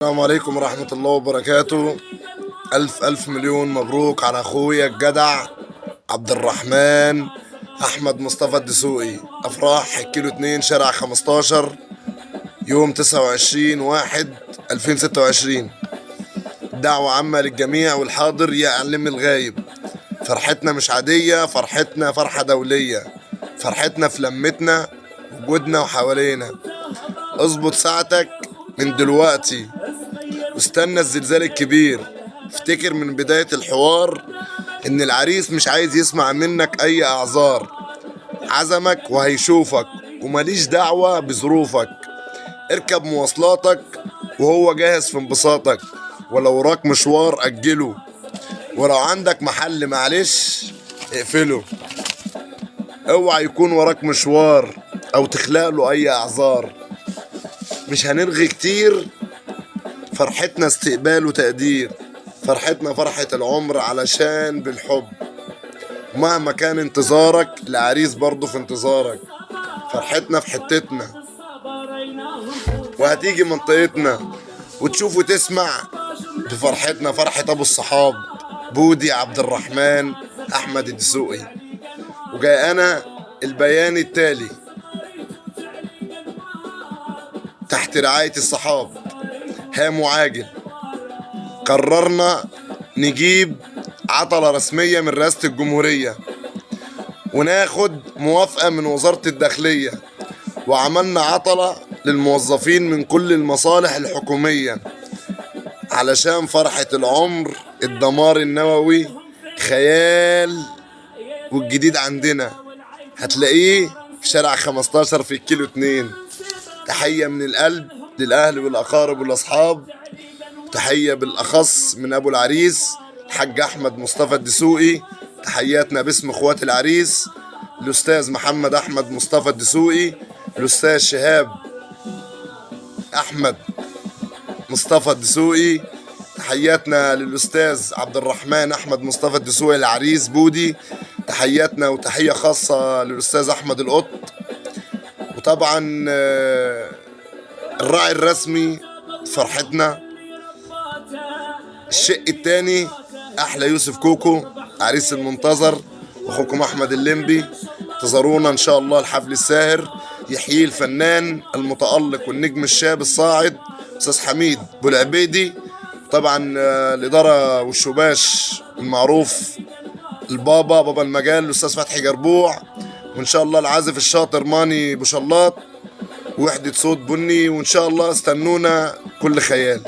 السلام عليكم ورحمة الله وبركاته. ألف ألف مليون مبروك على أخويا الجدع عبد الرحمن أحمد مصطفى الدسوقي. أفراح كيلو 2 شارع 15 يوم 29/1/2026. دعوة عامة للجميع والحاضر يعلم الغايب. فرحتنا مش عادية، فرحتنا فرحة دولية. فرحتنا في لمتنا وجودنا وحوالينا. اظبط ساعتك من دلوقتي واستنى الزلزال الكبير. افتكر من بداية الحوار ان العريس مش عايز يسمع منك اي اعذار. عزمك وهيشوفك وماليش دعوة بظروفك. اركب مواصلاتك وهو جاهز في انبساطك، ولو وراك مشوار اجله، ولو عندك محل معلش اقفله. اوعى يكون وراك مشوار او تخلق له اي اعذار. مش هنرغي كتير، فرحتنا استقبال وتقدير. فرحتنا فرحة العمر علشان بالحب. مهما كان انتظارك العريس برضه في انتظارك. فرحتنا في حتتنا وهتيجي منطقتنا وتشوف وتسمع بفرحتنا. فرحة ابو الصحاب بودي عبد الرحمن احمد الدسوقي. وجاي انا البيان التالي تحت رعاية الصحاب هام وعاجل. قررنا نجيب عطلة رسمية من رئاسة الجمهورية وناخد موافقة من وزارة الداخلية، وعملنا عطلة للموظفين من كل المصالح الحكومية علشان فرحة العمر. الدمار النووي خيال، والجديد عندنا هتلاقيه في شارع 15 في الكيلو 2. تحية من القلب للأهل والأقارب والأصحاب. تحية بالأخص من أبو العريس الحاج أحمد مصطفى الدسوقي. تحياتنا باسم إخوات العريس الأستاذ محمد أحمد مصطفى الدسوقي، الأستاذ شهاب أحمد مصطفى الدسوقي. تحياتنا للأستاذ عبد الرحمن أحمد مصطفى الدسوقي العريس بودي. تحياتنا وتحية خاصة للأستاذ أحمد القط. وطبعا الراعي الرسمي فرحتنا الشق التاني احلى يوسف كوكو عريس المنتظر، واخوكم احمد الليمبي. انتظرونا ان شاء الله الحفل الساهر يحييه الفنان المتألق والنجم الشاب الصاعد استاذ حميد ابو العبيدي. طبعا الاداره والشباش المعروف بابا المجال الاستاذ فتحي جربوع. وان شاء الله العازف الشاطر ماني بوشلاط، وحدة صوت بني. وان شاء الله استنونا كل خيال.